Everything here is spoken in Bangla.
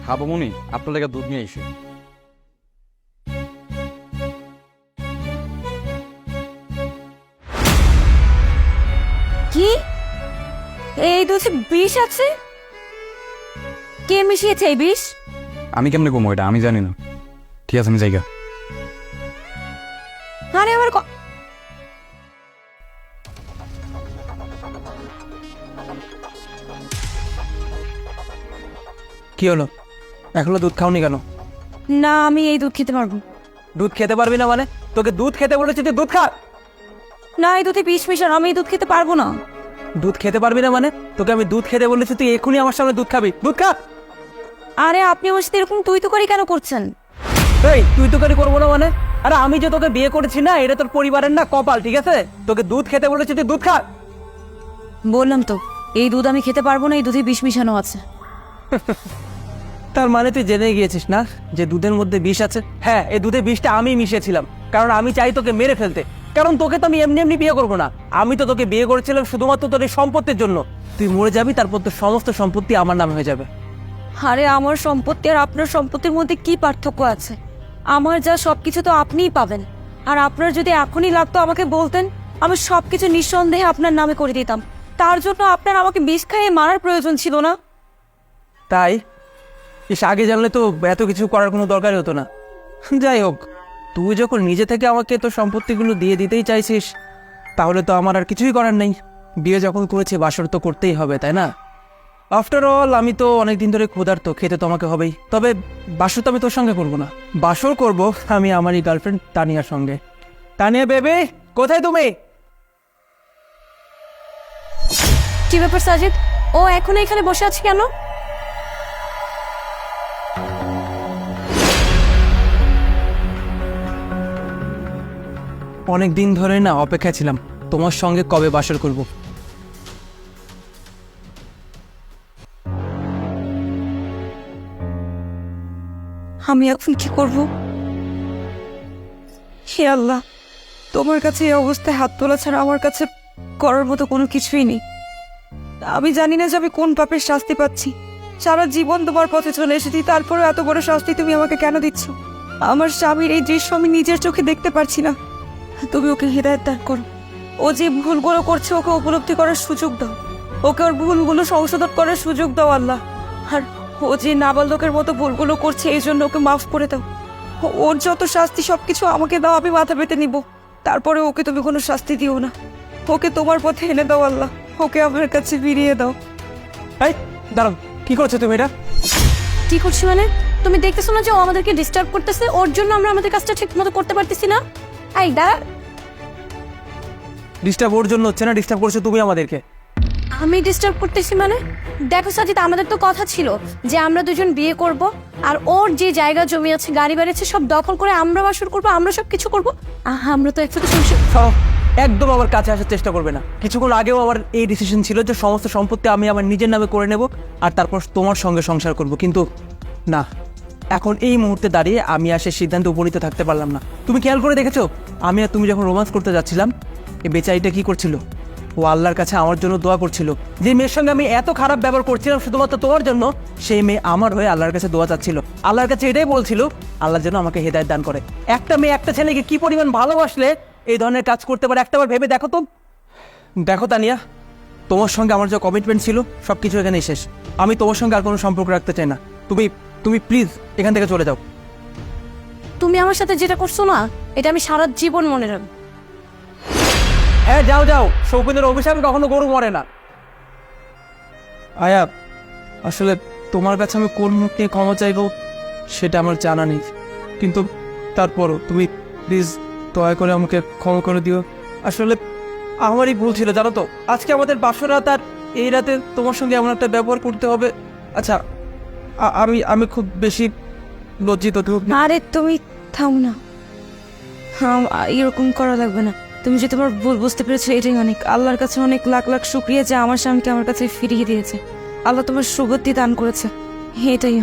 খাবো মনি, আপনার লেগে দুধ নিয়ে এসে। কি এই দুধে বিষ আছে? কে মিশিয়েছে এই বিষ? আমি কেমনে কমো এটা আমি জানি না। ঠিক আছে আমি জায়গা। আরে আমার কি হলো? এখনো দুধ খাওনি কেন? না, আমি এই দুধ খেতে পারবো দুধ খেতে পারবি না মানে? তোকে দুধ খেতে বলেছি, তুই দুধ খা। না। এই দুধে বিষ মিশানো, আমি এই দুধ খেতে পারবো না। দুধ খেতে পারবি না মানে? তোকে আমি দুধ খেতে বলেছি, তুই এক্ষুনি আমার সামনে দুধ খাবি। দুধ খা। আরে আপনি আমার সাথে এরকম তুই তো করে কেন করছেন? এই তুই তো করে করবো না মানে? আরে আমি যে তোকে বিয়ে করেছি না, এটা তোর পরিবারের না কপাল, ঠিক আছে? তোকে দুধ খেতে বলেছি, তুই দুধ খা। বললাম তো এই দুধ আমি খেতে পারবো না, এই দুধে বিষ মিশানো আছে। তার মানে তুই জেনে গিয়েছিস না যে দুধের মধ্যে বিষ আছে? হ্যাঁ, এই দুধে বিষটা আমি মিশিয়েছিলাম, কারণ আমি চাই তোকে মেরে ফেলতে। কারণ তোকে তো আমি এমনি এমনি বিয়ে করবো না। আমি তো তোকে বিয়ে করেছিলাম শুধুমাত্র তোর এই সম্পত্তির জন্য। তুই মরে যাবি, তারপর তোর সমস্ত সম্পত্তি আমার নামে হয়ে যাবে। আরে আমার সম্পত্তি আর আপনার সম্পত্তির মধ্যে কি পার্থক্য আছে? আমার যা সবকিছু তো আপনিই পাবেন। আর আপনার যদি এখনই লাগতো আমাকে বলতেন, আমি সবকিছু নিঃসন্দেহে আপনার নামে করে দিতাম। তার জন্য আপনার আমাকে বিষ খাইয়ে মারার প্রয়োজন ছিল না। তাই আগে জানলে তো এত কিছু করার কোনো দরকারই হতো না। যাই হোক, তুই যখন নিজে থেকে আমাকে তোর সম্পত্তিগুলো দিয়ে দিতেই চাইছিস, তাহলে তো আমার আর কিছুই করার নেই। বিয়ে যখন করেছি, বাসর তো করতেই হবে, তাই না? আফটার অল আমি তো অনেকদিন ধরে ক্ষুধার্ত, খেতে তো আমাকে হবেই। তবে বাসর তো আমি তোর সঙ্গে করবো না, বাসর করব আমি আমারই গার্লফ্রেন্ড তানিয়ার সঙ্গে। তানিয়া বেবি, কোথায় তুমি? কি ব্যাপার সাজিদ, ও এখনো এখানে বসে আছে কেন? অনেক দিন ধরে না অপেক্ষা ছিলাম তোমার সঙ্গে কবে বাসর করব। আমি এখন কি করব? হে আল্লাহ, তোমার কাছে এই অবস্থায় হাত তোলা ছাড়া আমার কাছে করার মতো কোনো কিছুই নেই। আমি জানি না যে আমি কোন পাপের শাস্তি পাচ্ছি। সারা জীবন তোমার পথে চলে এসেছি, তারপরে এত বড় শাস্তি তুমি আমাকে কেন দিচ্ছ? আমার স্বামীর এই দৃশ্য আমি নিজের চোখে দেখতে পারছি না। তুমি ওকে হেদায়েত দান করো। ও যে ভুলগুলো করছে ওকে উপলব্ধি করার সুযোগ দাও। ওকে ওর ভুলগুলো সংশোধন করার সুযোগ দাও আল্লাহ। আর ও যে নাবালকের মতো ভুলগুলো করছে এই জন্য ওকে মাফ করে দাও। ওর যত শাস্তি সবকিছু আমাকে দাও, আমি মাথা পেতে নিব। তারপরে ওকে তুমি কোনো শাস্তি দিও না। ওকে তোমার পথে এনে দাও আল্লাহ, ওকে আমার কাছে ফিরিয়ে দাও। এই দাঁড়াও, কি করছো তুমি এটা? কি করছি মানে? তুমি দেখতেছো না যে ও আমাদেরকে ডিস্টার্ব করতেছে? ওর জন্য আমরা আমাদের কাজটা ঠিক মতো করতে পারতেছি না। এই দাঁড়া। ডিস্টার্ব ওর জন্য হচ্ছে না, ডিস্টার্ব করছো তুমি আমাদেরকে। আমি ডিস্টার্ব করতেছি মানে? দেখো সাজিদ, আমাদের তো কথা ছিল যে আমরা দুজন বিয়ে করব, আর ওর যে জায়গা জমি আছে, গাড়ি বাড়ি আছে, সব দখল করে আমরা বাসর করব, আমরা সব কিছু করব। আমরা তো একসাথে সংসার। সব একদম আমার কাছে আসার চেষ্টা করবে না। কিছুক্ষণ আগেও আমার এই ডিসিশন ছিল যে সমস্ত সম্পত্তি আমি আমার নিজের নামে করে নেব, আর তারপর তোমার সঙ্গে সংসার করব। কিন্তু না, এখন এই মুহূর্তে দাঁড়িয়ে আমি আর সেই সিদ্ধান্তে উপনীত থাকতে পারলাম না। তুমি খেয়াল করে দেখেছো, আমি আর তুমি যখন রোমান্স করতে যাচ্ছিলাম, এই বেচারিটা কি করছিল? ও আল্লাহর কাছে আমার জন্য দোয়া করছিল। যে মেয়ের সঙ্গে আমি এত খারাপ ব্যবহার করছিলাম শুধুমাত্র তোমার জন্য, সেই মেয়ে আমার হয়ে আল্লাহর কাছে দোয়া চাচ্ছিল। আল্লাহর কাছে এটাই বলছিল, আল্লাহ যেন আমাকে হেদায়েত দান করে। একটা মেয়ে একটা ছেলেকে কি পরিমাণ ভালোবাসলে এই ধরনের কাজ করতে পারে, একটাবার ভেবে দেখো তো। দেখো তানিয়া, তোমার সঙ্গে আমার যে কমিটমেন্ট ছিল সব কিছু এখানেই শেষ। আমি তোমার সঙ্গে আর কোনো সম্পর্ক রাখতে চাই না। তুমি তুমি প্লিজ এখান থেকে চলে যাও। তুমি আমার সাথে যেটা করছো না, এটা আমি সারা জীবন মনে রাখবো। হ্যাঁ যাও যাও, শৌখিনের অভিশাপে কখনো গরু মরে না। আয়া, আসলে তোমার কাছে আমি কোন মুখ নিয়ে ক্ষমা চাইবো সেটা আমার জানা নেই, কিন্তু তারপরও তুমি প্লিজ দয়া করে আমাকে ক্ষমা করে দিও। আসলে আমারই ভুল ছিল, জানো তো। আজকে আমাদের বাসর রাত, আর এই রাতে তোমার সঙ্গে এমন একটা ব্যবহার করতে হবে। আচ্ছা, আমি আমি খুব বেশি লজ্জিত। আরে তুমি থাম না, এরকম করা লাগবে না। তুমি যে তোমার ভুল বুঝতে পেরেছো এটাই অনেক। আল্লাহর কাছে অনেক লাখ লাখ শুকরিয়া যে আমার স্বামীকে আমার কাছে ফিরিয়ে দিয়েছে। আল্লাহ তোমার সুগতি দান করেছে, এটাই।